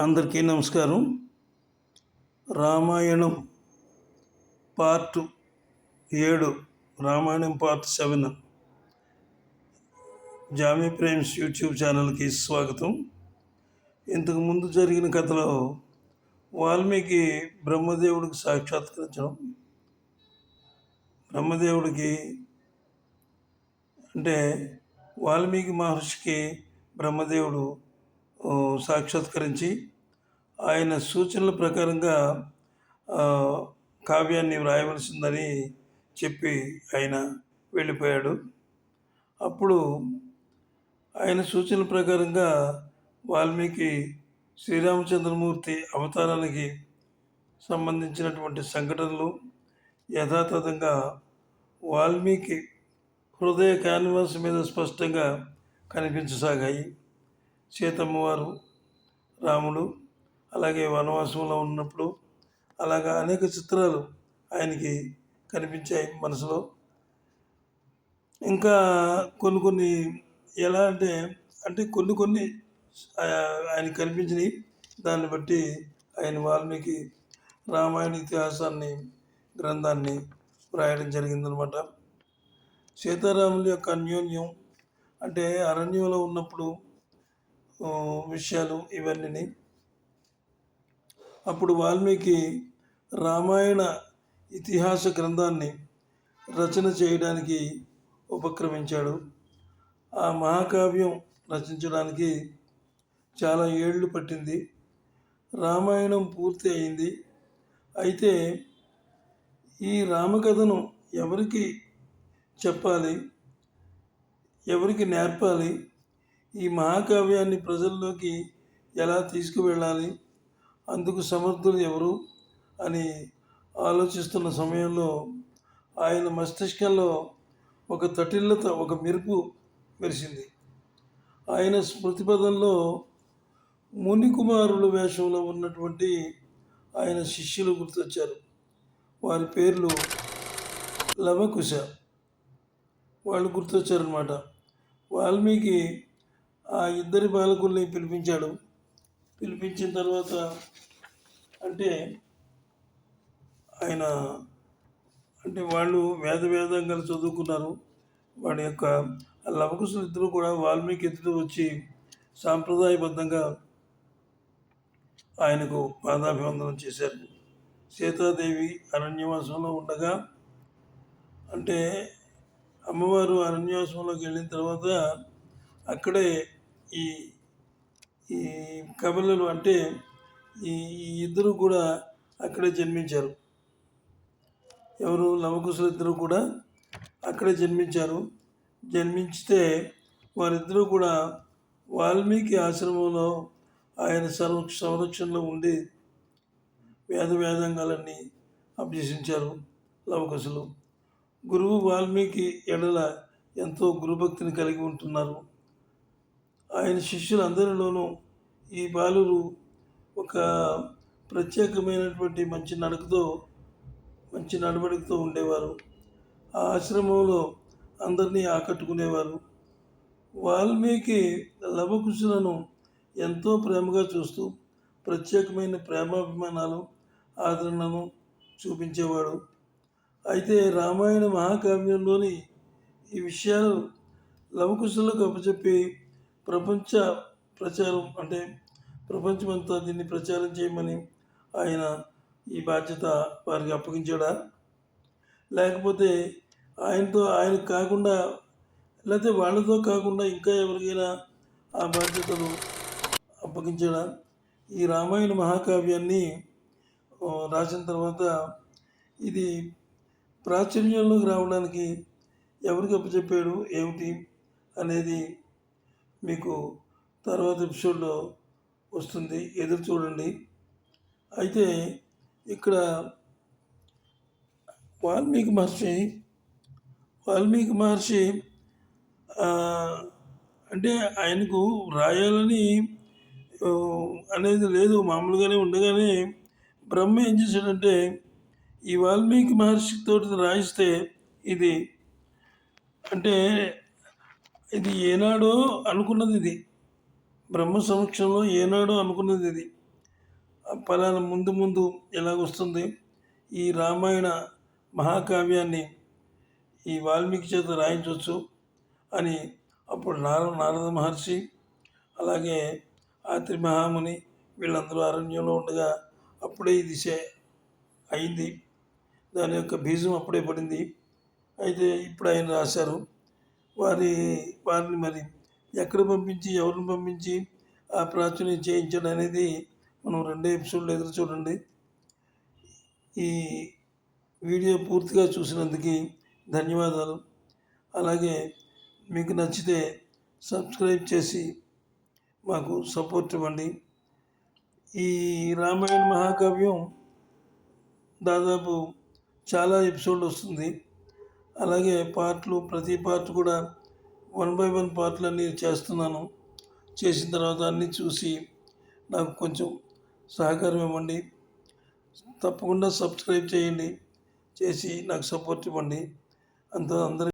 అందరికీ నమస్కారం. Ramayanam part 7, Ramayanam part 7 Jamie Prem's YouTube ఛానల్కి స్వాగతం. ఇంతకు ముందు జరిగిన కథలో వాల్మీకి బ్రహ్మదేవుడికి సాక్షాత్కరించడం, బ్రహ్మదేవుడికి అంటే వాల్మీకి మహర్షికి బ్రహ్మదేవుడు సాక్షాత్కరించి ఆయన సూచనల ప్రకారంగా కావ్యాన్ని వ్రాయవలసిందని చెప్పి ఆయన వెళ్ళిపోయాడు. అప్పుడు ఆయన సూచనల ప్రకారంగా వాల్మీకి శ్రీరామచంద్రమూర్తి అవతారానికి సంబంధించినటువంటి సంఘటనలు యథాతథంగా వాల్మీకి హృదయ క్యాన్వాస్ మీద స్పష్టంగా కనిపించసాగాయి. సీతమ్మవారు, రాముడు, అలాగే వనవాసంలో ఉన్నప్పుడు అలాగా అనేక చిత్రాలు ఆయనకి కనిపించాయి మనసులో. ఇంకా కొన్ని ఎలా అంటే కొన్ని ఆయన కనిపించినాయి. దాన్ని బట్టి ఆయన వాల్మీకి రామాయణ ఇతిహాసాన్ని గ్రంథాన్ని వ్రాయడం జరిగిందనమాట. సీతారాముల యొక్క అన్యోన్యం అంటే అరణ్యంలో ఉన్నప్పుడు విషయాలు ఇవన్నీ. అప్పుడు వాల్మీకి రామాయణ ఇతిహాస గ్రంథాన్ని రచన చేయడానికి ఉపక్రమించాడు. ఆ మహాకావ్యం రచించడానికి చాలా ఏళ్ళు పట్టింది. రామాయణం పూర్తి అయింది. అయితే ఈ రామకథను ఎవరికి చెప్పాలి, ఎవరికి నేర్పాలి, ఈ మహాకావ్యాన్ని ప్రజల్లోకి ఎలా తీసుకువెళ్ళాలి, అందుకు సమర్థులు ఎవరు అని ఆలోచిస్తున్న సమయంలో ఆయన మస్తిష్కంలో ఒక తటిల్లత, ఒక మెరుపు మెరిసింది. ఆయన స్మృతిపథంలో మునికుమారుల వేషంలో ఉన్నటువంటి ఆయన శిష్యులు గుర్తొచ్చారు. వారి పేర్లు లవకుశ. వాళ్ళు గుర్తొచ్చారనమాట. వాల్మీకి ఆ ఇద్దరి బాలకుల్ని పిలిపించాడు. పిలిపించిన తర్వాత ఆయన వాళ్ళు వేదంగా చదువుకున్నారు. వాడి యొక్క లవకుశులు ఇద్దరు కూడా వాల్మీకి ఎదురు వచ్చి సాంప్రదాయబద్ధంగా ఆయనకు పాదాభివందనం చేశారు. సీతాదేవి అరణ్యవాసంలో ఉండగా అమ్మవారు అరణ్యవాసంలోకి వెళ్ళిన తర్వాత అక్కడే ఈ ఈ కబిలలు ఈ ఇద్దరు కూడా అక్కడే జన్మించారు. ఎవరు? లవకుశులు ఇద్దరు కూడా అక్కడే జన్మించారు. జన్మించితే వారిద్దరూ కూడా వాల్మీకి ఆశ్రమంలో ఆయన సంరక్షణలో ఉండి వేదంగాలన్నీ అభ్యసించారు లవకుశులు. గురువు వాల్మీకి ఎడల ఎంతో గురుభక్తిని కలిగి ఉంటున్నారు. ఆయన శిష్యులందరిలోనూ ఈ బాలురు ఒక ప్రత్యేకమైనటువంటి మంచి నడవడికతో ఉండేవారు. ఆ ఆశ్రమంలో అందరినీ ఆకట్టుకునేవారు. వాల్మీకి లవకుశులను ఎంతో ప్రేమగా చూస్తూ ప్రత్యేకమైన ప్రేమాభిమానాలు, ఆదరణను చూపించేవాడు. అయితే రామాయణ మహాకావ్యంలోని ఈ విషయాలు లవకుశులకు అప్పచెప్పి ప్రపంచమంతా దీన్ని ప్రచారం చేయమని ఆయన ఈ బాధ్యత వారికి అప్పగించాడా, లేకపోతే ఆయనకు కాకుండా, లేకపోతే వాళ్ళతో కాకుండా ఇంకా ఎవరికైనా ఆ బాధ్యతను అప్పగించాడా? ఈ రామాయణ మహాకావ్యాన్ని రాసిన తర్వాత ఇది ప్రాచుర్యంలోకి రావడానికి ఎవరికి అప్పచెప్పాడు, ఏమిటి అనేది మీకు తర్వాత ఎపిసోడ్లో వస్తుంది, ఎదురు చూడండి. అయితే ఇక్కడ వాల్మీకి మహర్షి ఆయనకు రాయాలని అనేది లేదు. మామూలుగానే ఉండగానే బ్రహ్మ ఏం చేశాడంటే ఈ వాల్మీకి మహర్షితో రాయిస్తే ఇది ఏనాడో అనుకున్నది, ఇది బ్రహ్మ సమక్షంలో ఏనాడో అనుకున్నది. ఇది పలానా ముందు ముందు ఎలాగొస్తుంది ఈ రామాయణ మహాకావ్యాన్ని ఈ వాల్మీకి చేత రాయించవచ్చు అని అప్పుడు నారద మహర్షి అలాగే ఆత్రి మహాముని వీళ్ళందరూ అరణ్యంలో ఉండగా అప్పుడే ఇది అయింది. దాని యొక్క బీజం అప్పుడే పడింది. అయితే ఇప్పుడు ఆయన రాశారు. వారిని మరి ఎక్కడ పంపించి ఎవరిని పంపించి ఆ ప్రాచుర్యం చేయించడం అనేది మనం 2 ఎపిసోడ్లు ఎదురు చూడండి. ఈ వీడియో పూర్తిగా చూసినందుకు ధన్యవాదాలు. అలాగే మీకు నచ్చితే సబ్స్క్రైబ్ చేసి మాకు సపోర్ట్ ఇవ్వండి. ఈ రామాయణ మహాకావ్యం దాదాపు చాలా ఎపిసోడ్లు వస్తుంది. అలాగే ప్రతి పార్ట్ కూడా 1 by 1 పార్ట్లన్నీ చేస్తున్నాను. చేసిన తర్వాత అన్నీ చూసి నాకు కొంచెం సహకారం ఇవ్వండి. తప్పకుండా సబ్స్క్రైబ్ చేయండి. చేసి నాకు సపోర్ట్ ఇవ్వండి. అందరూ